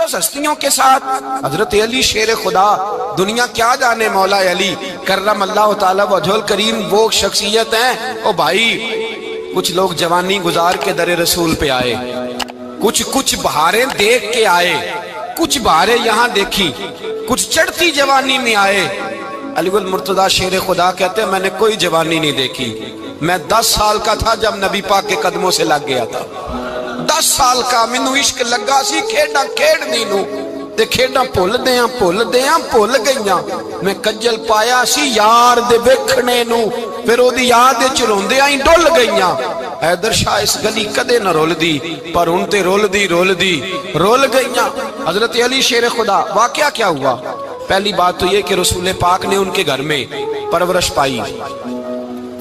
مقدس ہستیوں کے ساتھ حضرت علی شیر خدا، دنیا کیا جانے مولا علی کرم اللہ تعالی وجہ الکریم وہ شخصیت ہیں۔ او بھائی کچھ لوگ جوانی گزار کے در رسول پہ آئے، کچھ بہاریں دیکھ کے آئے، کچھ بہاریں یہاں دیکھی، کچھ چڑھتی جوانی میں آئے۔ علی المرتضیٰ شیر خدا کہتے ہیں میں نے کوئی جوانی نہیں دیکھی، میں 10 سال کا تھا جب نبی پاک کے قدموں سے لگ گیا تھا، 10 سال کا مینوں عشق لگا سی، کھیڈاں کھیڈنی نو تے کھیڈاں بھول گئیاں، میں کجل پایا سی یار دے ویکھنے نو، پھر او دی یاد وچ روندیاں ہی ڈل گئیاں۔ حیدر شاہ اس گلی کدے نہ رول دی، پر ہن تے رول گئیاں۔ حضرت علی شیر خدا، واقعہ کیا ہوا؟ پہلی بات تو یہ کہ رسول پاک نے ان کے گھر میں پرورش پائی۔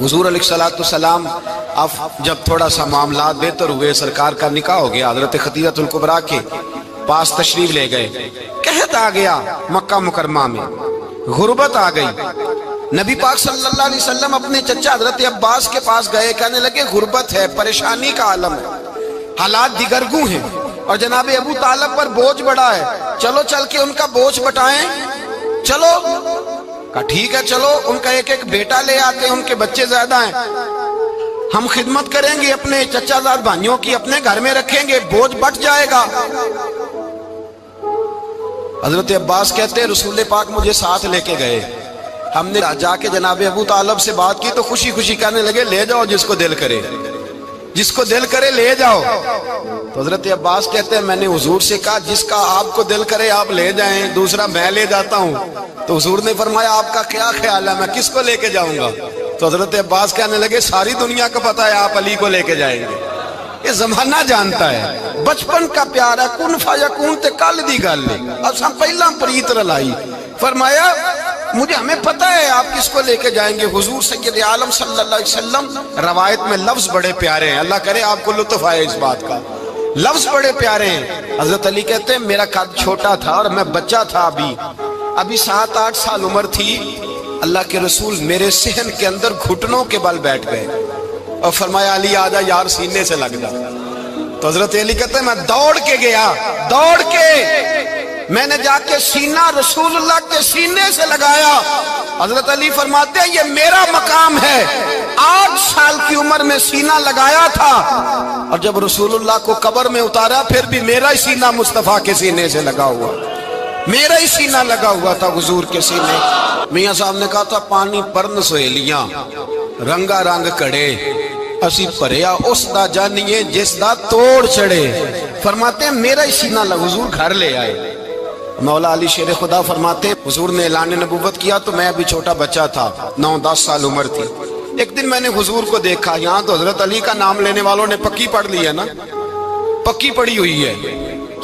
حضور علیہ السلام اب جب تھوڑا سا معاملات بہتر ہوئے، سرکار کا نکاح ہو گیا، حضرت خدیجہ الکبریٰ کے پاس تشریف لے گئے۔ قحط آ گیا مکہ مکرمہ میں، غربت آ گئی۔ نبی پاک صلی اللہ علیہ وسلم اپنے چچا حضرت عباس کے پاس گئے، کہنے لگے غربت ہے، پریشانی کا عالم ہے، حالات دیگرگوں ہیں، اور جناب ابو طالب پر بوجھ بڑا ہے، چلو چل کے ان کا بوجھ بٹائیں۔ چلو کہا ٹھیک ہے، چلو ان کا ایک بیٹا لے آتے ہیں، ان کے بچے زیادہ ہیں، ہم خدمت کریں گے اپنے چچا زاد بھائیوں کی، اپنے گھر میں رکھیں گے، بوجھ بٹ جائے گا۔ حضرت عباس کہتے ہیں رسول پاک مجھے ساتھ لے کے گئے، ہم نے جا کے جناب ابو طالب سے بات کی تو خوشی خوشی کہنے لگے لے جاؤ جس کو دل کرے لے جاؤ۔ تو حضرت عباس کہتے ہیں میں نے حضور سے کہا جس کا آپ کو دل کرے آپ لے جائیں، دوسرا میں لے جاتا ہوں۔ تو حضور نے فرمایا آپ کا کیا خیال ہے، میں کس کو لے کے جاؤں گا؟ تو حضرت عباس کہنے لگے ساری دنیا کو پتا ہے آپ علی کو لے کے جائیں گے، یہ زمانہ جانتا ہے، بچپن کا پیار ہے، کن فیکون تے کل دی گل ہے، اب ہم پہلا پریت رلائی۔ فرمایا ہمیں پتہ ہے آپ کس کو لے کے جائیں گے، حضور سید عالم صلی اللہ علیہ وسلم۔ روایت میں لفظ بڑے پیارے ہیں، اللہ کرے آپ کو لطف آئے اس بات کا، لفظ بڑے پیارے ہیں۔ حضرت علی کہتے ہیں میرا قد چھوٹا تھا اور میں بچہ تھا، ابھی 7-8 سال عمر تھی، اللہ کے رسول میرے صحن کے اندر گھٹنوں کے بل بیٹھ گئے اور فرمایا علی آجا یار سینے سے لگ جا۔ تو حضرت علی کہتے ہیں میں دوڑ کے گیا، میں نے جا کے سینہ رسول اللہ کے سینے سے لگایا۔ حضرت علی فرماتے ہیں یہ میرا مقام ہے، 8 سال کی عمر میں سینہ لگایا تھا، اور جب رسول اللہ کو قبر میں اتارا پھر بھی میرا ہی سینہ مصطفیٰ کے سینے سے لگا ہوا، میرا ہی سینہ لگا ہوا تھا حضور کے سینے۔ میاں صاحب نے کہا تھا پانی پرن سہیلیاں رنگا رنگ کڑے، اسی پریا اس دا جانیے جس دا توڑ چڑے۔ فرماتے ہیں میرا ہی سینہ لگا، حضور گھر لے آئے۔ مولا علی شیر خدا فرماتے ہیں حضور نے اعلان نبوت کیا تو میں ابھی چھوٹا بچہ تھا، 9-10 سال عمر تھی۔ ایک دن میں نے حضور کو دیکھا، یہاں تو حضرت علی کا نام لینے والوں نے پکی پڑھ لی ہے نا، پکی پڑھی ہوئی ہے،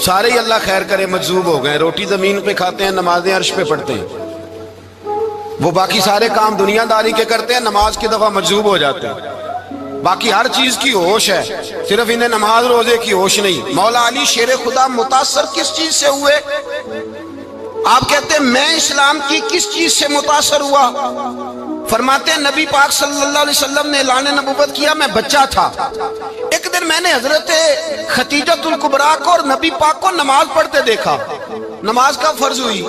سارے ہی اللہ خیر کرے مجذوب ہو گئے، روٹی زمین پہ کھاتے ہیں، نمازیں عرش پہ پڑھتے ہیں، وہ باقی سارے کام دنیا داری کے کرتے ہیں، نماز کی دفعہ مجذوب ہو جاتے ہیں، باقی ہر چیز کی ہوش ہے، صرف انہیں نماز روزے کی ہوش نہیں۔ مولا علی شیر خدا متاثر کس چیز سے ہوئے؟ آپ کہتے ہیں میں اسلام کی کس چیز سے متاثر ہوا؟ فرماتے ہیں نبی پاک صلی اللہ علیہ وسلم نے اعلان نبوت کیا، میں بچہ تھا، ایک دن میں نے حضرت خدیجہ الکبریٰ کو اور نبی پاک کو نماز پڑھتے دیکھا، نماز کا فرض ہوئی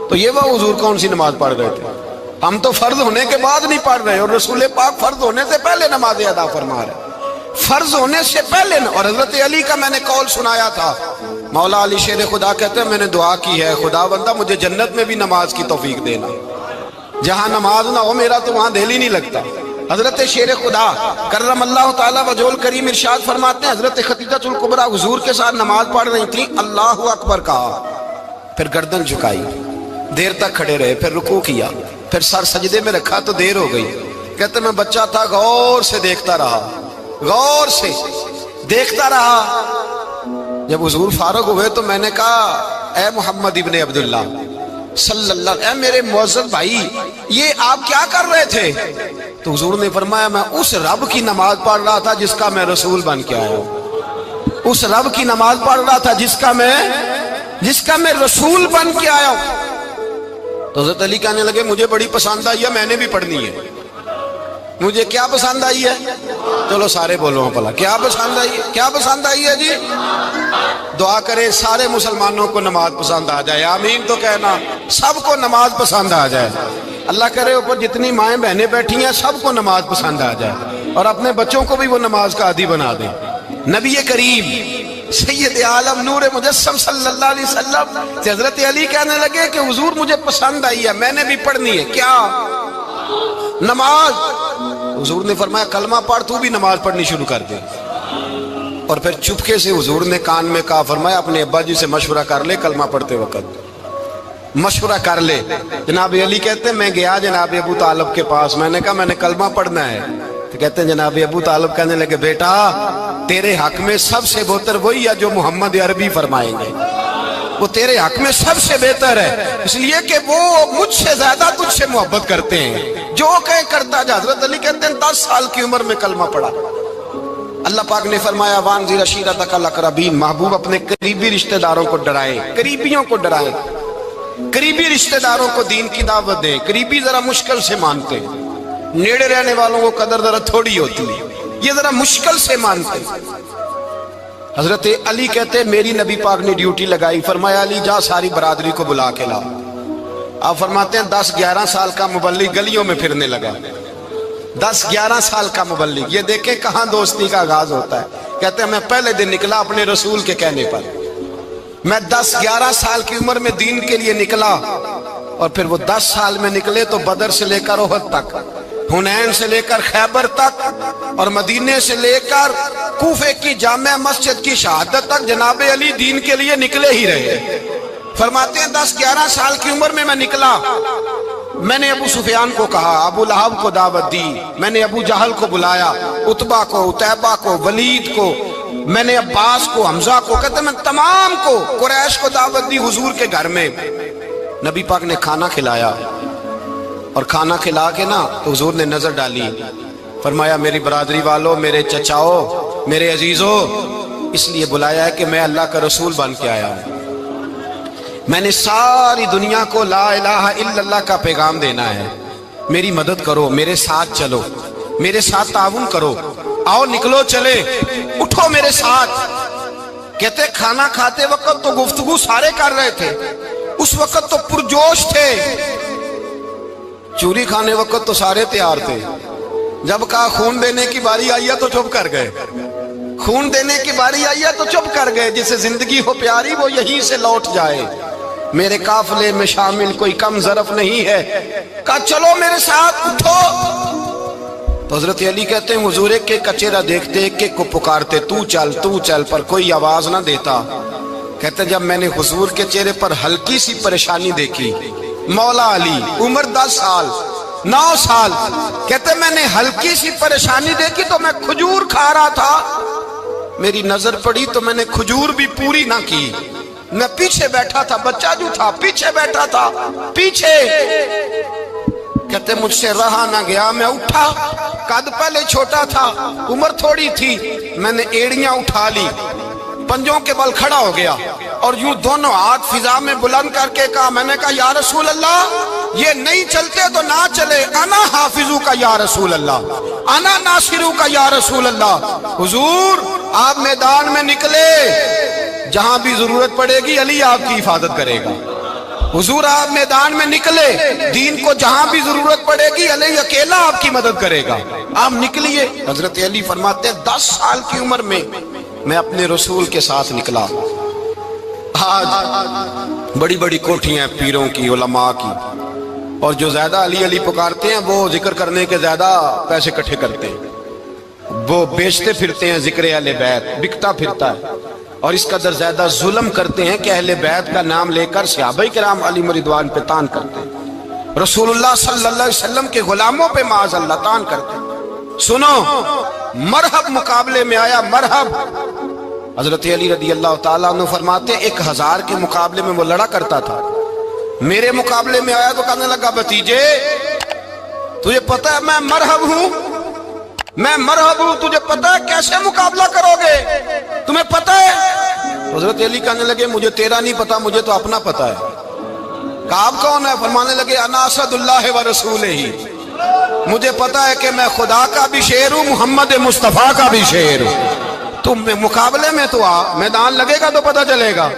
تو یہ وہ حضور کون سی نماز پڑھ رہے تھے؟ ہم تو فرض ہونے کے بعد نہیں پڑھ رہے، اور رسول پاک فرض ہونے سے پہلے نماز ادا فرما رہے، فرض ہونے سے پہلے۔ اور حضرت علی کا میں نے قول سنایا تھا، مولا علی شیر خدا کہتے ہیں میں نے دعا کی ہے خدا بندہ مجھے جنت میں بھی نماز کی توفیق دینا، جہاں نماز نہ ہو میرا تو وہاں دل ہی نہیں لگتا۔ حضرت شیر خدا کرم اللہ تعالی وجہ الکریم ارشاد فرماتے ہیں حضرت خدیجہ الکبریٰ حضور کے ساتھ نماز پڑھ رہی تھی، اللہ اکبر کہا، پھر گردن جھکائی، دیر تک کھڑے رہے، پھر رکوع کیا، پھر سر سجدے میں رکھا تو دیر ہو گئی۔ کہتے میں بچہ تھا، غور سے دیکھتا رہا، غور سے دیکھتا رہا۔ جب حضور فارغ ہوئے تو میں نے کہا اے محمد ابن عبداللہ صلی اللہ، اے میرے معزز بھائی یہ آپ کیا کر رہے تھے؟ تو حضور نے فرمایا میں اس رب کی نماز پڑھ رہا تھا جس کا میں رسول بن کے آیا ہوں، اس رب کی نماز پڑھ رہا تھا جس کا میں رسول بن کے آیا ہوں۔ تو حضرت علی کہنے لگے مجھے بڑی پسند آئی ہے، میں نے بھی پڑھنی ہے، مجھے کیا پسند آئی ہے؟ چلو سارے بولو پلا کیا پسند آئی ہے؟ کیا پسند آئی ہے جی؟ دعا کرے سارے مسلمانوں کو نماز پسند آ جائے، آمین تو کہنا، سب کو نماز پسند آ جائے۔ اللہ کرے اوپر جتنی مائیں بہنیں بیٹھی ہیں سب کو نماز پسند آ جائے، اور اپنے بچوں کو بھی وہ نماز کا عادی بنا دیں۔ نبی کریم سید عالم نور مجسم صلی اللہ علیہ وسلم سے حضرت علی کہنے لگے کہ حضور مجھے پسند آئی ہے، میں نے بھی پڑھنی ہے۔ کیا؟ نماز۔ حضور نے فرمایا کلمہ پڑھ، تو بھی نماز پڑھنی شروع کر دے۔ اور پھر چپکے سے حضور نے کان میں کہا، فرمایا اپنے ابا جی سے مشورہ کر لے کلمہ پڑھتے وقت، مشورہ کر لے۔ جناب علی کہتے ہیں میں گیا جناب ابو طالب کے پاس، میں نے کہا میں نے کلمہ پڑھنا ہے، تو کہتے ہیں جناب ابو طالب کہنے لگے بیٹا تیرے حق میں سب سے بہتر وہی ہے جو محمد عربی فرمائیں گے، وہ تیرے حق میں سب سے بہتر ہے، اس لیے کہ وہ مجھ سے زیادہ تجھ سے محبت کرتے ہیں، جو کہیں کرتا جا۔ حضرت علی کہتے ہیں 10 سال کی عمر میں کلمہ پڑھا۔ اللہ پاک نے فرمایا وانذر عشیرتک الاقربین، محبوب اپنے قریبی رشتہ داروں کو ڈرائیں، قریبیوں کو ڈرائیں، قریبی رشتہ داروں کو دین کی دعوت دیں۔ قریبی ذرا مشکل سے مانتے ہیں، نیڑے رہنے والوں کو قدر ذرا تھوڑی ہوتی ہے، یہ ذرا مشکل سے مانتے ہیں۔ حضرت علی کہتے ہیں میری نبی پاک نے ڈیوٹی لگائی، فرمایا علی جا ساری برادری کو بلا کے لا۔ آپ فرماتے ہیں 10-11 سال کا مبلغ گلیوں میں پھرنے لگا، 10-11 سال کا مبلغ، یہ دیکھیں کہاں دوستی کا آغاز ہوتا ہے۔ کہتے ہیں میں پہلے دن نکلا اپنے رسول کے کہنے پر، میں 10-11 سال کی عمر میں دین کے لیے نکلا، اور پھر وہ 10 سال میں نکلے تو بدر سے لے کر احد تک، حنین سے لے کر خیبر تک، اور مدینے سے لے کر کوفے کی جامع مسجد کی شہادت تک جناب علی دین کے لیے نکلے ہی رہے۔ فرماتے ہیں 10-11 سال کی عمر میں نکلا، میں نے ابو سفیان کو کہا، ابو لہب کو دعوت دی، میں نے ابو جہل کو بلایا، عتبہ کو، عتیبہ کو، ولید کو، میں نے عباس کو، حمزہ کو، کہتے ہیں میں تمام کو، قریش کو دعوت دی حضور کے گھر میں۔ نبی پاک نے کھانا کھلایا، اور کھانا کھلا کے نا تو حضور نے نظر ڈالی، فرمایا میری برادری والوں، میرے چچاؤ، میرے عزیزوں، اس لیے بلایا ہے کہ میں اللہ کا رسول بن کے آیا ہوں، میں نے ساری دنیا کو لا الہ الا اللہ کا پیغام دینا ہے، میری مدد کرو، میرے ساتھ چلو، میرے ساتھ تعاون کرو، آؤ نکلو چلے، اٹھو میرے ساتھ۔ کہتے کھانا کھاتے وقت تو گفتگو سارے کر رہے تھے، اس وقت تو پرجوش تھے، چوری کھانے وقت تو سارے تیار تھے، جب کہا خون دینے کی باری آئی ہے تو چپ کر گئے، خون دینے کی باری آئی ہے تو چپ کر گئے، جسے زندگی ہو پیاری وہ یہیں سے لوٹ جائے، میرے قافلے میں شامل کوئی کم ظرف نہیں ہے، کہا چلو میرے ساتھ اٹھو۔ تو حضرت علی کہتے ہیں حضور ایک ایک کا چہرہ دیکھتے، ایک ایک کو پکارتے، تو چل، پر کوئی آواز نہ دیتا۔ کہتے جب میں نے حضور کے چہرے پر ہلکی سی پریشانی دیکھی، مولا علی عمر 10 سال 9 سال، کہتے میں نے ہلکی سی پریشانی دیکھی تو میں کھجور کھا رہا تھا، میری نظر پڑی تو میں نے کھجور بھی پوری نہ کی، میں پیچھے بیٹھا تھا، بچہ جو تھا پیچھے بیٹھا تھا، پیچھے۔ کہتے مجھ سے رہا نہ گیا، میں اٹھا، قد پہلے چھوٹا تھا، عمر تھوڑی تھی، میں نے ایڑیاں اٹھا لی، پنجوں کے بل کھڑا ہو گیا، اور یوں دونوں ہاتھ فضا میں بلند کر کے کہا، میں نے کہا یا رسول اللہ یہ نہیں چلتے تو نہ چلے، انا حافظو کا یا رسول اللہ، انا ناصرو کا یا رسول اللہ۔ حضور آپ میدان میں نکلے، جہاں بھی ضرورت پڑے گی علی آپ کی حفاظت کرے گا، حضور آپ میدان میں نکلے، دین کو جہاں بھی ضرورت پڑے گی علی اکیلا آپ کی مدد کرے گا، آپ نکلیے۔ حضرت علی فرماتے ہیں 10 سال کی عمر میں میں اپنے رسول کے ساتھ نکلا۔ آج بڑی بڑی کوٹھیاں پیروں کی، علماء کی، اور جو زیادہ علی علی پکارتے ہیں وہ ذکر کرنے کے زیادہ پیسے اکٹھے کرتے ہیں، وہ بیچتے پھرتے ہیں، ذکر اہل بیت بکتا پھرتا ہے، اور اس قدر زیادہ ظلم کرتے ہیں کہ اہل بیت کا نام لے کر صحابہ کرام علی رضوان پہ تان کرتے ہیں، رسول اللہ صلی اللہ علیہ وسلم کے غلاموں پہ معاذ اللہ تان کرتے ہیں۔ سنو مرحب مقابلے میں آیا، مرحب۔ حضرت علی رضی اللہ تعالیٰ عنہ فرماتے 1000 کے مقابلے میں وہ لڑا کرتا تھا، میرے مقابلے میں آیا تو کہنے لگا بھتیجے تجھے پتہ ہے میں مرحب ہوں، میں مرحب ہوں، تجھے پتہ ہے کیسے مقابلہ کرو گے، تمہیں پتہ ہے؟ حضرت علی کہنے لگے مجھے تیرا نہیں پتا، مجھے تو اپنا پتا ہے۔ کعب کون ہے؟ فرمانے لگے انا اسد اللہ و رسولہ، مجھے پتا ہے کہ میں خدا کا بھی شیر ہوں، محمد مصطفیٰ کا بھی شیر ہوں۔ تم مقابلے میں تو آ، میدان لگے گا تو پتہ چلے گا۔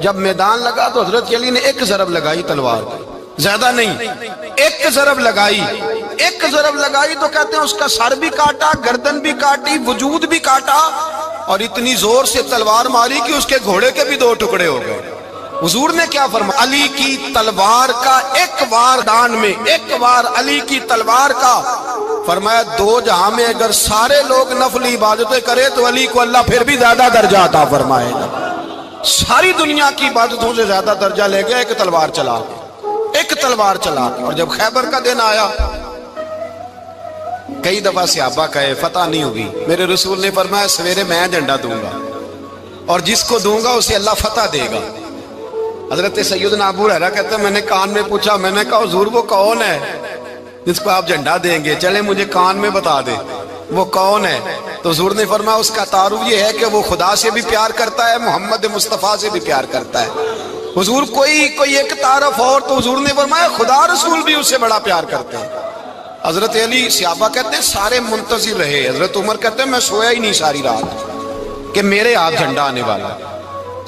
جب میدان لگا تو حضرت علی نے ایک ضرب لگائی تلوار کی، زیادہ نہیں، ایک ضرب لگائی۔ ایک ضرب لگائی تو کہتے ہیں اس کا سر بھی کاٹا، گردن بھی کاٹی، وجود بھی کاٹا، اور اتنی زور سے تلوار ماری کہ اس کے گھوڑے کے بھی 2 ٹکڑے ہو گئے۔ حضور نے کیا فرمایا؟ علی کی تلوار کا ایک وار دان میں، ایک وار علی کی تلوار کا، فرمایا 2 جہاں میں اگر سارے لوگ نفل عبادتیں کرے تو علی کو اللہ پھر بھی زیادہ درجہ عطا فرمائے گا۔ ساری دنیا کی عبادتوں سے زیادہ درجہ لے گیا ایک تلوار چلا کے، ایک تلوار چلا کے۔ اور جب خیبر کا دن آیا، کئی دفعہ صحابہ کہے فتح نہیں ہوگی، میرے رسول نے فرمایا سویرے میں جھنڈا دوں گا اور جس کو دوں گا اسے اللہ فتح دے گا۔ حضرت سیدنا ابو ہریرہ کہتے ہیں میں نے کان میں پوچھا، میں نے کہا حضور وہ کون ہے جس کو آپ جھنڈا دیں گے؟ چلے مجھے کان میں بتا دے وہ کون ہے۔ تو حضور نے فرمایا اس کا تعارف یہ ہے کہ وہ خدا سے بھی پیار کرتا ہے، محمد مصطفیٰ سے بھی پیار کرتا ہے۔ حضور کوئی ایک تعارف اور، تو حضور نے فرمایا خدا رسول بھی اس سے بڑا پیار کرتے ہیں۔ حضرت علی، صحابہ کہتے ہیں سارے منتظر رہے۔ حضرت عمر کہتے ہیں میں سویا ہی نہیں ساری رات کہ میرے ہاتھ جھنڈا آنے والا،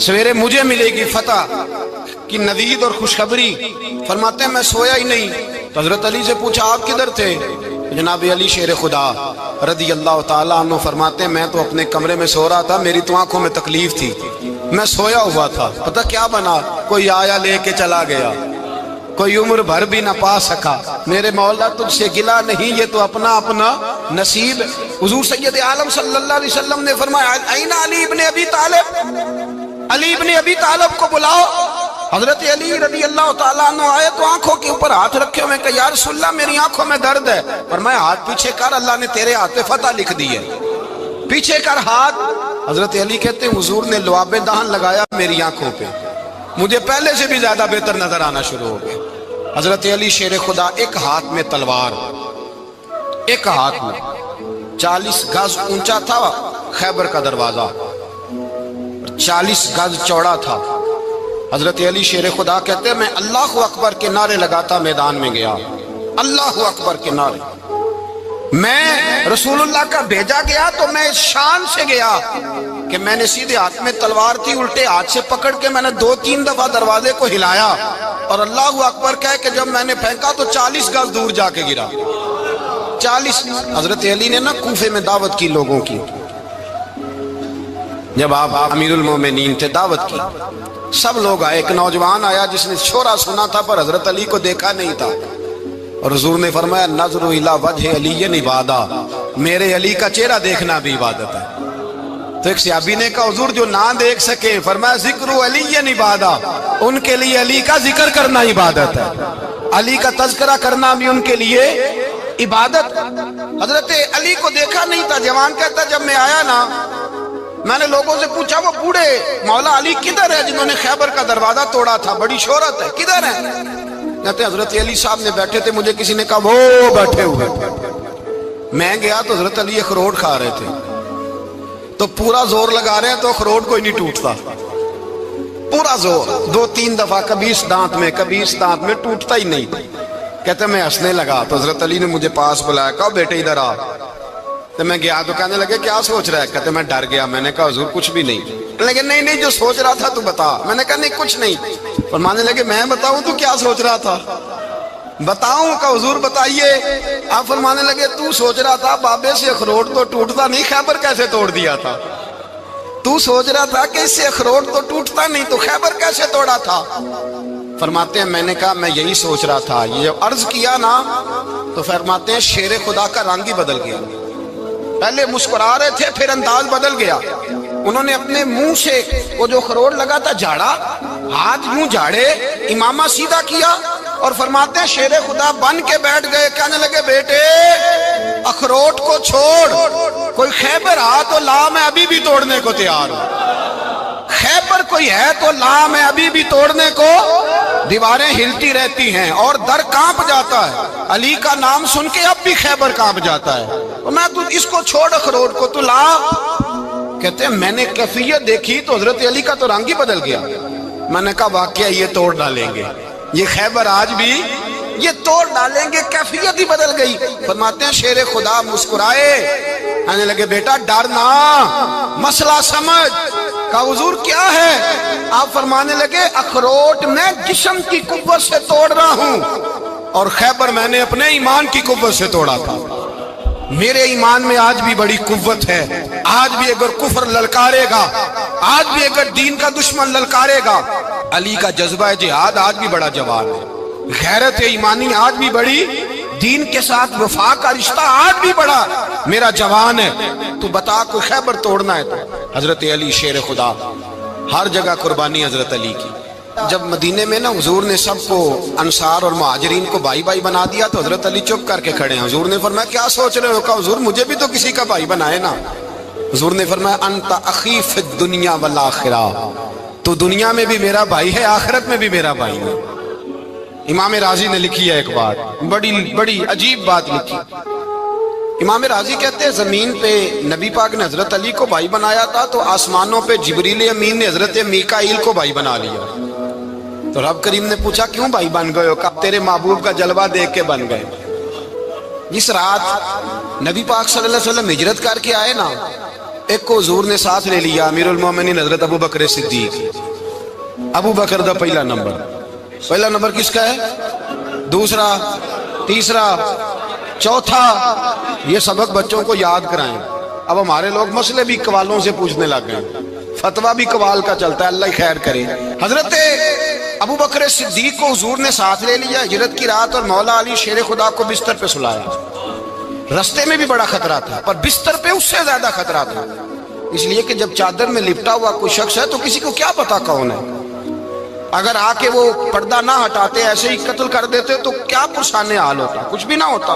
سویرے مجھے ملے گی فتح کی نوید اور خوشخبری۔ فرماتے ہیں میں سویا ہی نہیں۔ تو حضرت علی سے پوچھا آپ کدھر تھے؟ جناب علی شیر خدا رضی اللہ تعالیٰ عنہ فرماتے ہیں میں تو اپنے کمرے میں سو رہا تھا، میری تو آنکھوں میں تکلیف تھی، میں سویا ہوا تھا، پتہ کیا بنا؟ کوئی آیا لے کے چلا گیا، کوئی عمر بھر بھی نہ پا سکا۔ میرے مولا تجھ سے گلا نہیں، یہ تو اپنا اپنا نصیب۔ حضور سید عالم صلی اللہ علیہ وسلم نے فرمایا این علی ابن ابی طالب، علی ابن ابی طالب کو بلاؤ۔ حضرت علی رضی اللہ تعالیٰ عنہ آئے تو آنکھوں کے اوپر ہاتھ رکھے ہوئے کہ یا رسول اللہ میری آنکھوں میں درد ہے۔ فرمایا ہاتھ پیچھے کر، اللہ نے تیرے ہاتھ پہ فتح لکھ دی ہے، پیچھے کر ہاتھ۔ حضرت علی کہتے ہیں حضور نے لعاب دہن لگایا میری آنکھوں پہ، مجھے پہلے سے بھی زیادہ بہتر نظر آنا شروع ہو گیا۔ حضرت علی شیر خدا، ایک ہاتھ میں تلوار، ایک ہاتھ میں 40 گز اونچا تھا خیبر کا دروازہ، 40 گز چوڑا تھا۔ حضرت علی شیر خدا کہتے ہیں میں اللہ اکبر کے نعرے لگاتا میدان میں گیا، اللہ اکبر کے نعرے۔ میں رسول اللہ کا بھیجا گیا تو میں اس شان سے گیا کہ میں نے سیدھے ہاتھ میں تلوار تھی، الٹے ہاتھ سے پکڑ کے میں نے 2-3 دفعہ دروازے کو ہلایا اور اللہ اکبر کہہ کہ جب میں نے پھینکا تو 40 گز دور جا کے گرا۔ 40۔ حضرت علی نے نا کوفے میں دعوت کی لوگوں کی، جب آپ امیر المومنین تھے، دعوت کی، سب لوگ آئے۔ ایک نوجوان آیا جس نے شورا سنا تھا پر حضرت علی کو دیکھا نہیں تھا، اور حضور نے فرمایا نظر الی وجہ علی عبادہ، میرے علی کا چہرہ دیکھنا بھی عبادت ہے۔ تو ایک صحابی نے کہا حضور جو نہ دیکھ سکے، فرمایا ذکر علی عبادہ، ان کے لیے علی کا ذکر کرنا عبادت ہے، علی کا تذکرہ کرنا بھی ان کے لیے عبادت۔ حضرت علی کو دیکھا نہیں تھا۔ جوان کہتا جب میں آیا نا، میں نے لوگوں سے پوچھا وہ بوڑھے مولا علی کدھر ہے جنہوں نے خیبر کا دروازہ توڑا تھا، بڑی شہرت ہے، کدھر ہے؟ کہتے ہیں حضرت علی صاحب نے بیٹھے تھے، مجھے کسی نے کہا وہ بیٹھے ہوئے۔ میں گیا تو حضرت علی اخروٹ کھا رہے تھے، تو پورا زور لگا رہے ہیں تو اخروٹ کوئی نہیں ٹوٹتا، پورا زور 2-3 دفعہ، کبھی اس دانت میں کبھی اس دانت میں، ٹوٹتا ہی نہیں۔ کہتے میں ہنسنے لگا تو حضرت علی نے مجھے پاس بلایا، کہا بیٹے ادھر آ۔ تو میں گیا تو کہنے لگے کیا سوچ رہا ہے؟ کہتے میں ڈر گیا۔ میں نے کہا حضور کچھ بھی نہیں۔ لیکن نہیں جو سوچ رہا تھا تو بتا۔ میں نے کہا نہیں کچھ نہیں۔ فرمانے لگے میں بتاؤں تو کیا سوچ رہا تھا؟ بتاؤں؟ کہ حضور بتائیے۔ آپ فرمانے لگے تو سوچ رہا تھا بابے سے اخروٹ تو ٹوٹتا نہیں، خیبر کیسے توڑ دیا تھا؟ تو سوچ رہا تھا کہ اس سے اخروٹ تو ٹوٹتا نہیں تو خیبر کیسے توڑا تھا؟ فرماتے ہیں میں نے کہا میں یہی سوچ رہا تھا۔ یہ عرض کیا نا تو فرماتے ہیں شیر خدا کا رنگ ہی بدل گیا، پہلے مسکرا رہے تھے پھر انداز بدل گیا۔ انہوں نے اپنے منہ سے وہ جو خروٹ لگا تھا جھاڑا، ہاتھ یوں جھاڑے، امامہ سیدھا کیا اور فرماتے ہیں شیر خدا بن کے بیٹھ گئے۔ کہنے لگے بیٹے اخروٹ کو چھوڑ، کوئی خیبر آ تو لا، میں ابھی بھی توڑنے کو تیار ہوں۔ خیبر کوئی ہے تو لا، میں ابھی بھی توڑنے کو۔ دیواریں ہلتی رہتی ہیں اور در کانپ جاتا ہے، علی کا نام سن کے اب بھی خیبر کانپ جاتا ہے۔ میں تو اس کو چھوڑ اخروٹ کو تو لا۔ کہتے ہیں میں نے کیفیت دیکھی تو حضرت علی کا تو رنگ ہی بدل گیا۔ میں نے کہا واقعہ یہ توڑ ڈالیں گے، یہ خیبر آج بھی یہ توڑ ڈالیں گے، کیفیت ہی بدل گئی۔ فرماتے ہیں شیر خدا مسکرائے، کہنے لگے بیٹا ڈرنا، مسئلہ سمجھ۔ کہا حضور کیا ہے؟ آپ فرمانے لگے اخروٹ میں جسم کی قوت سے توڑ رہا ہوں، اور خیبر میں نے اپنے ایمان کی قوت سے توڑا تھا۔ میرے ایمان میں آج بھی بڑی قوت ہے، آج بھی اگر کفر للکارے گا، آج بھی اگر دین کا دشمن للکارے گا، علی کا جذبہ جہاد آج بھی بڑا جوان ہے، غیرت ایمانی آج بھی بڑی، دین کے ساتھ وفا کا رشتہ آج بھی بڑا میرا جوان ہے۔ تو بتا کوئی خیبر توڑنا ہے تو حضرت علی شیر خدا، ہر جگہ قربانی حضرت علی کی۔ جب مدینے میں نا حضور نے سب کو انصار اور مہاجرین کو بھائی بھائی بنا دیا تو حضرت علی چپ کر کے کھڑے ہیں۔ حضور نے فرمایا کیا سوچ رہے ہو؟ کہا حضور مجھے بھی تو کسی کا بھائی بنائے نا۔ حضور نے فرمایا انت اخی فی الدنیا والآخرہ، تو دنیا میں بھی میرا بھائی ہے، آخرت میں بھی میرا بھائی ہے۔ امام راضی نے لکھی ہے ایک بات، بڑی عجیب بات لکھی۔ امام راضی کہتے ہیں زمین پہ نبی پاک نے حضرت علی کو بھائی بنایا تھا تو آسمانوں پہ جبریل امین نے حضرت میکائیل کو بھائی بنا لیا۔ تو رب کریم نے پوچھا کیوں بھائی بن گئے ہو؟ کہا تیرے محبوب کا جلوہ دیکھ کے بن گئے۔ جس رات نبی پاک صلی اللہ علیہ وسلم ہجرت کر کے آئے نا، ایک کو حضور نے ساتھ لے لیا، امیر المومنین حضرت ابو بکر صدیق۔ ابو بکر دا پہلا نمبر کس کا ہے؟ دوسرا، تیسرا، چوتھا۔ یہ سبق بچوں کو یاد کرائیں۔ اب ہمارے لوگ مسئلے بھی قوالوں سے پوچھنے لگ گئے، فتویٰ بھی قوال کا چلتا ہے، اللہ خیر کرے۔ حضرت ابو بکر صدیق کو حضور نے ساتھ لے لیا ہجرت کی رات، اور مولا علی شیر خدا کو بستر پہ سلایا۔ رستے میں بھی بڑا خطرہ تھا، پر بستر پہ اس سے زیادہ خطرہ تھا، اس لیے کہ جب چادر میں لپٹا ہوا کوئی شخص ہے تو کسی کو کیا پتا کون ہے، اگر آ کے وہ پردہ نہ ہٹاتے ایسے ہی قتل کر دیتے تو کیا پرسانے حال ہوتا، کچھ بھی نہ ہوتا۔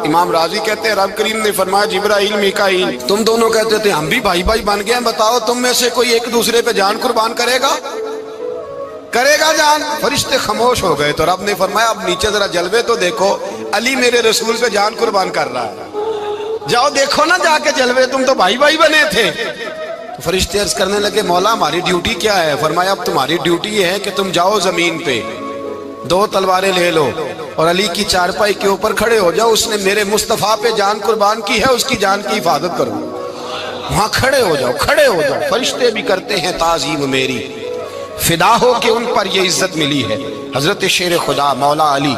امام راضی کہتے ہیں رب کریم نے فرمایا جبرائیل میکائیل تم دونوں کہتے تھے ہم بھی بھائی بھائی بن گئے ہیں، بتاؤ تم میں سے کوئی ایک دوسرے پہ جان قربان کرے گا جان؟ فرشتے خاموش ہو گئے۔ تو رب نے فرمایا اب نیچے ذرا جلوے تو دیکھو، علی میرے رسول پہ جان قربان کر رہا ہے، جاؤ دیکھو نا جا کے جلوے، تم تو بھائی بھائی بنے تھے۔ تو فرشتے عرض کرنے لگے مولا ہماری ڈیوٹی کیا ہے؟ فرمایا اب تمہاری ڈیوٹی یہ ہے کہ تم جاؤ زمین پہ، دو تلواریں لے لو اور علی کی چارپائی کے اوپر کھڑے ہو جاؤ، اس نے میرے مصطفیٰ پہ جان قربان کی ہے، اس کی جان کی حفاظت کرو۔ وہاں کھڑے ہو جاؤ۔ فرشتے بھی کرتے ہیں تعظیم میری، فدا ہو کہ ان پر یہ عزت ملی ہے۔ حضرت شیر خدا مولا علی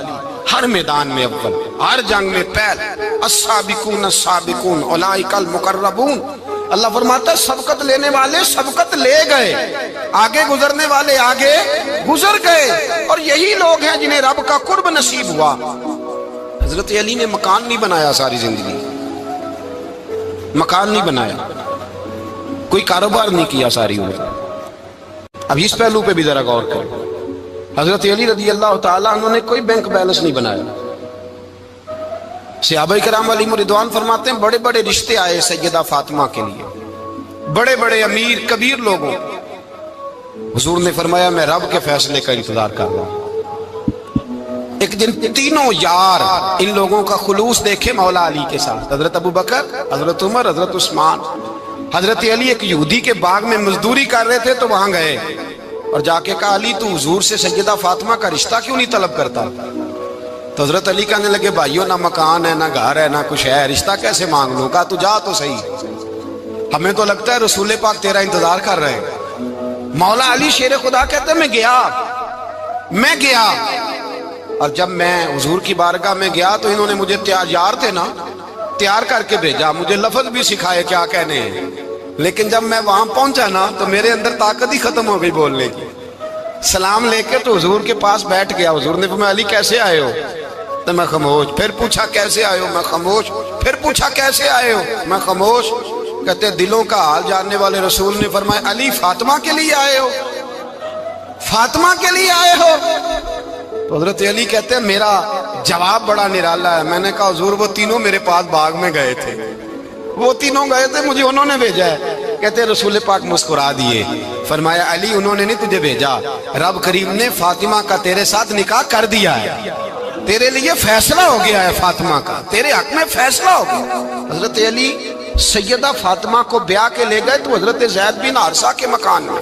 ہر میدان میں اول، ہر جنگ میں پہل، السابقون السابقون اولئک المقربون۔ اللہ فرماتا ہے سبقت لینے والے سبقت لے گئے، آگے گزرنے والے آگے گزر گئے، اور یہی لوگ ہیں جنہیں رب کا قرب نصیب ہوا۔ حضرت علی نے مکان نہیں بنایا، ساری زندگی مکان نہیں بنایا، کوئی کاروبار نہیں کیا ساری عمر۔ اب اس پہلو پہ بھی ذرا غور کریں، حضرت علی رضی اللہ تعالیٰ عنہ نے کوئی بینک بیلنس نہیں بنایا۔ صحابہ کرام علیہم رضوان فرماتے ہیں بڑے بڑے رشتے آئے سیدہ فاطمہ کے لیے، بڑے بڑے امیر کبیر لوگوں، حضور نے فرمایا میں رب کے فیصلے کا انتظار کر رہا ہوں۔ ایک دن تینوں یار ان لوگوں کا خلوص دیکھے مولا علی کے ساتھ، حضرت ابو بکر، حضرت عمر، حضرت عثمان۔ حضرت علی ایک یہودی کے باغ میں مزدوری کر رہے تھے تو وہاں گئے اور جا کے کہا علی تو حضور سے سیدہ فاطمہ کا رشتہ کیوں نہیں طلب کرتا؟ تو حضرت علی کہنے لگے بھائیو نہ مکان ہے، نہ گھر ہے، نہ کچھ ہے، رشتہ کیسے مانگ لوں؟ کہا تو جا تو صحیح، ہمیں تو لگتا ہے رسول پاک تیرا انتظار کر رہے ہیں۔ مولا علی شیر خدا کہتے ہیں میں گیا، اور جب میں حضور کی بارگاہ میں گیا تو انہوں نے مجھے تیار کر کے بھیجا، مجھے لفظ بھی سکھائے کیا کہنے ہیں، لیکن جب میں وہاں پہنچا نا تو میرے اندر طاقت ہی ختم ہو گئی بولنے کی۔ سلام لے کے تو حضور کے پاس بیٹھ گیا، حضور نے فرمایا علی کیسے آئے ہو؟ تو میں خاموش، پھر پوچھا کیسے آئے ہو؟ میں خاموش، پھر پوچھا کیسے آئے ہو؟ میں خاموش۔ کہتے دلوں کا حال جاننے والے رسول نے فرمایا علی فاطمہ کے لیے آئے ہو؟ فاطمہ کے لیے آئے ہو؟ تو حضرت علی کہتے ہیں میرا جواب بڑا نرالا ہے۔ میں نے کہا حضور وہ تینوں میرے پاس باغ میں گئے تھے، وہ تینوں گئے تھے، مجھے انہوں نے بھیجا ہے۔ کہتے رسول پاک مسکرا دیے، فرمایا علی انہوں نے نہیں تجھے بھیجا، رب کریم نے فاطمہ کا تیرے ساتھ نکاح کر دیا ہے، تیرے لیے فیصلہ ہو گیا ہے فاطمہ کا، تیرے حق میں فیصلہ ہو گیا۔ حضرت علی سیدہ فاطمہ کو بیاہ کے لے گئے تو حضرت زید بن حارثہ کے مکان میں،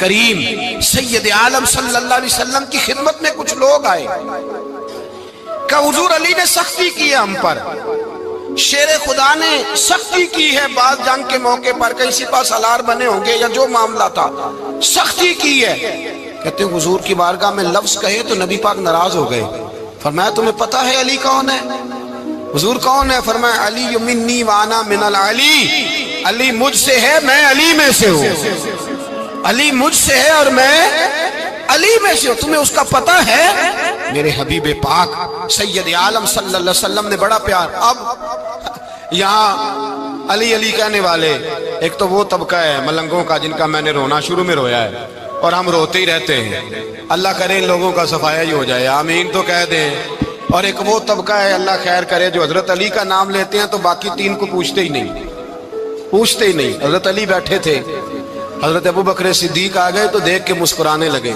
کریم سید عالم صلی اللہ علیہ وسلم کی خدمت میں کچھ لوگ آئے کہ حضور علی نے سختی کی ہے ہم پر، شیر خدا نے سختی کی ہے، بعض جنگ کے موقع پر کہیں سپاہ سالار بنے ہوں گے یا جو معاملہ تھا، سختی کی ہے۔ کہتے ہیں حضور کی بارگاہ میں لفظ کہے تو نبی پاک ناراض ہو گئے۔ فرمایا تمہیں پتا ہے علی کون ہے؟ حضور کون ہے؟ فرمایا علی منی وانا من العلی، علی مجھ سے ہے میں علی میں سے ہوں، علی مجھ سے ہے اور میں علی میں سے ہوں، تمہیں اس کا پتہ ہے؟ میرے حبیب پاک سید عالم صلی اللہ علیہ وسلم نے بڑا پیار۔ اب یہاں علی علی کہنے والے ایک تو وہ طبقہ ہے ملنگوں کا جن کا میں نے رونا شروع میں رویا ہے اور ہم روتے ہی رہتے ہیں، اللہ کرے ان لوگوں کا صفایا ہی ہو جائے، آمین تو کہہ دیں۔ اور ایک وہ طبقہ ہے اللہ خیر کرے جو حضرت علی کا نام لیتے ہیں تو باقی تین کو پوچھتے ہی نہیں۔ حضرت علی بیٹھے تھے، حضرت ابو بکر صدیق آ گئے تو دیکھ کے مسکرانے لگے،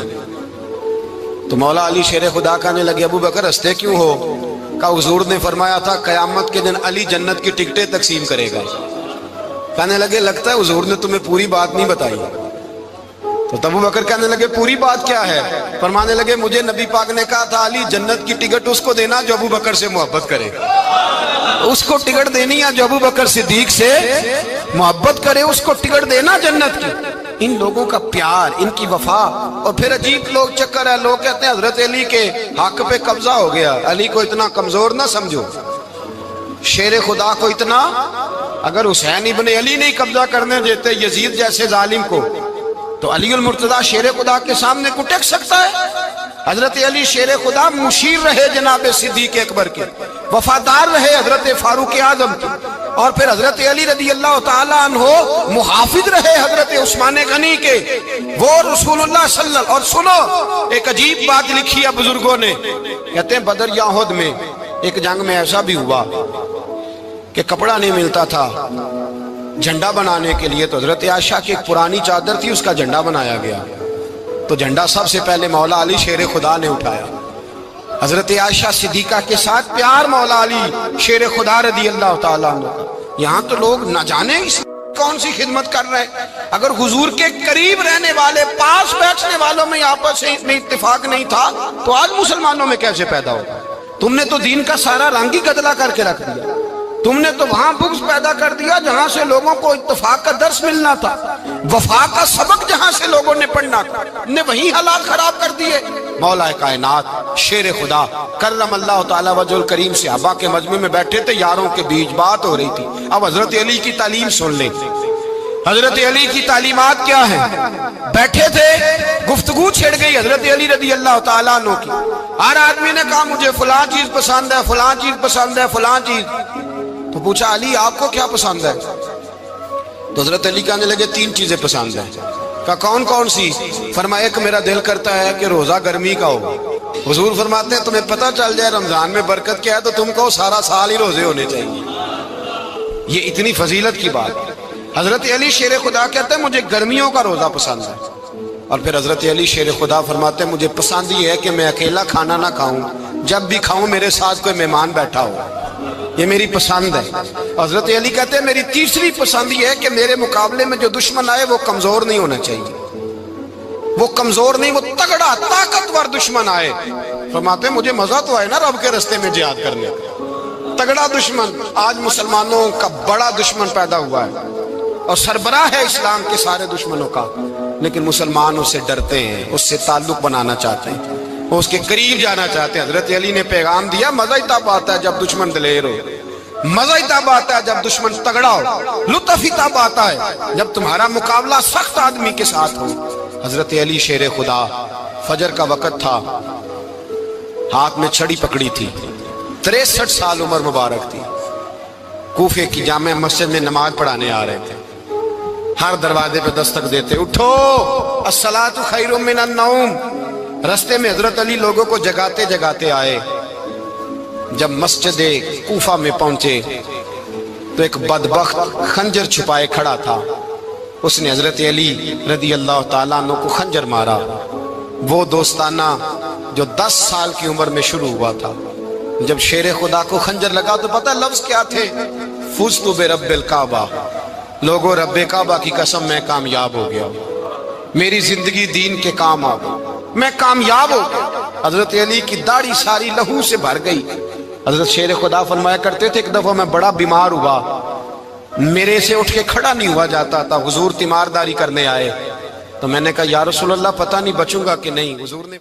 تو مولا علی شیر خدا کہنے لگے ابو بکر ہنستے کیوں ہو؟ کہ حضور نے فرمایا تھا قیامت کے دن علی جنت کی ٹکٹیں تقسیم کرے گا۔ کہنے لگے لگتا ہے حضور نے تمہیں پوری بات نہیں بتائی۔ تو ابو بکر کہنے لگے پوری بات کیا ہے؟ فرمانے لگے مجھے نبی پاک نے کہا تھا علی جنت کی ٹکٹ اس کو دینا جو ابو بکر سے محبت کرے، اس کو ٹکٹ دینی ہے جو ابو بکر صدیق سے محبت کرے، اس کو ٹکٹ دینا جنت کی۔ ان لوگوں کا پیار، ان کی وفا۔ اور پھر عجیب لوگ چکر ہے، لوگ کہتے ہیں حضرت علی کے حق پہ قبضہ ہو گیا، علی کو اتنا کمزور نہ سمجھو، شیر خدا کو اتنا، اگر حسین ابن علی نہیں قبضہ کرنے دیتے یزید جیسے ظالم کو تو علی المرتضیٰ شیر خدا کے سامنے کو ٹک سکتا ہے؟ حضرت علی شیر خدا مشیر رہے جناب صدیق اکبر کے، وفادار رہے حضرت فاروق اعظم کے، اور پھر حضرت علی رضی اللہ تعالیٰ عنہ محافظ رہے حضرت عثمان غنی کے، وہ رسول اللہ صلی اللہ۔ اور سنو ایک عجیب بات لکھی ہے بزرگوں نے، کہتے ہیں بدر یا احد میں ایک جنگ میں ایسا بھی ہوا کہ کپڑا نہیں ملتا تھا جھنڈا بنانے کے لیے، تو حضرت عائشہ کی ایک پرانی چادر تھی، اس کا جھنڈا بنایا گیا، تو جھنڈا سب سے پہلے مولا علی شیر خدا نے اٹھایا۔ حضرت عائشہ صدیقہ کے ساتھ پیار مولا علی شیر خدا رضی اللہ تعالیٰ عنہ کا۔ یہاں تو لوگ نہ جانے کون سی خدمت کر رہے ہیں، اگر حضور کے قریب رہنے والے پاس بیٹھنے والوں میں آپس میں اتفاق نہیں تھا تو آج مسلمانوں میں کیسے پیدا ہوگا؟ تم نے تو دین کا سارا رنگ ہی گدلا کر کے رکھ دیا، تم نے تو وہاں بغض پیدا کر دیا جہاں سے لوگوں کو اتفاق کا درس ملنا تھا، وفا کا سبق جہاں سے لوگوں نے پڑھنا تھا، نے وہی حالات خراب کر دیے۔ مولا کائنات شیر خدا کرم اللہ تعالیٰ وجہ الکریم صحابہ کے مجمع میں بیٹھے تھے، یاروں کے بیچ بات ہو رہی تھی۔ اب حضرت علی کی تعلیم سن لیں، حضرت علی کی تعلیمات کیا ہیں؟ بیٹھے تھے، گفتگو چھڑ گئی حضرت علی رضی اللہ تعالیٰ عنہ کی، ہر آدمی نے کہا مجھے فلاں چیز پسند ہے، فلاں چیز پسند ہے، فلاں چیز۔ تو پوچھا علی آپ کو کیا پسند ہے؟ تو حضرت علی کہنے لگے تین چیزیں پسند ہیں۔ کہا کون کون سی؟ فرمایا ایک میرا دل کرتا ہے کہ روزہ گرمی کا ہو۔ حضور فرماتے ہیں تمہیں پتہ چل جائے رمضان میں برکت کیا ہے تو تم کو سارا سال ہی روزے ہونے چاہیے، یہ اتنی فضیلت کی بات۔ حضرت علی شیر خدا کہتے ہیں مجھے گرمیوں کا روزہ پسند ہے، اور پھر حضرت علی شیر خدا فرماتے ہیں مجھے پسند یہ ہے کہ میں اکیلا کھانا نہ کھاؤں، جب بھی کھاؤں میرے ساتھ کوئی مہمان بیٹھا ہو، یہ میری پسند ہے۔ حضرت علی کہتے ہیں میری تیسری پسند یہ ہے کہ میرے مقابلے میں جو دشمن آئے وہ کمزور نہیں ہونا چاہیے، وہ کمزور نہیں، وہ تگڑا طاقتور دشمن آئے۔ فرماتے ہیں مجھے مزہ تو آئے نا رب کے رستے میں جہاد کرنے کا، تگڑا دشمن۔ آج مسلمانوں کا بڑا دشمن پیدا ہوا ہے اور سربراہ ہے اسلام کے سارے دشمنوں کا، لیکن مسلمان اس سے ڈرتے ہیں، اس سے تعلق بنانا چاہتے ہیں، وہ اس کے قریب جانا چاہتے ہیں۔ حضرت علی نے پیغام دیا مزہ ہی تب آتا ہے جب دشمن دلیر ہو، مزہ ہی تب آتا ہے جب دشمن تگڑا ہو، لطف ہی تب آتا ہے جب تمہارا مقابلہ سخت آدمی کے ساتھ ہو۔ حضرت علی شیر خدا، فجر کا وقت تھا، ہاتھ میں چھڑی پکڑی تھی، 63 سال عمر مبارک تھی، کوفے کی جامع مسجد میں نماز پڑھانے آ رہے تھے، ہر دروازے پہ دستک دیتے اٹھو الصلاۃ خیر من النوم۔ رستے میں حضرت علی لوگوں کو جگاتے جگاتے آئے، جب مسجد کوفہ میں پہنچے تو ایک بدبخت خنجر چھپائے کھڑا تھا، اس نے حضرت علی رضی اللہ تعالیٰ عنہ کو خنجر مارا۔ وہ دوستانہ جو 10 سال کی عمر میں شروع ہوا تھا، جب شیر خدا کو خنجر لگا تو پتہ لفظ کیا تھے؟ فزت برب الکعبہ، لوگوں رب کعبہ کی قسم میں کامیاب ہو گیا، میری زندگی دین کے کام آ گئی، میں کامیاب ہو گیا۔ حضرت علی کی داڑھی ساری لہو سے بھر گئی۔ حضرت شیر خدا فرمایا کرتے تھے ایک دفعہ میں بڑا بیمار ہوا، میرے سے اٹھ کے کھڑا نہیں ہوا جاتا تھا، حضور تیمارداری کرنے آئے تو میں نے کہا یا رسول اللہ پتہ نہیں بچوں گا کہ نہیں۔ حضور نے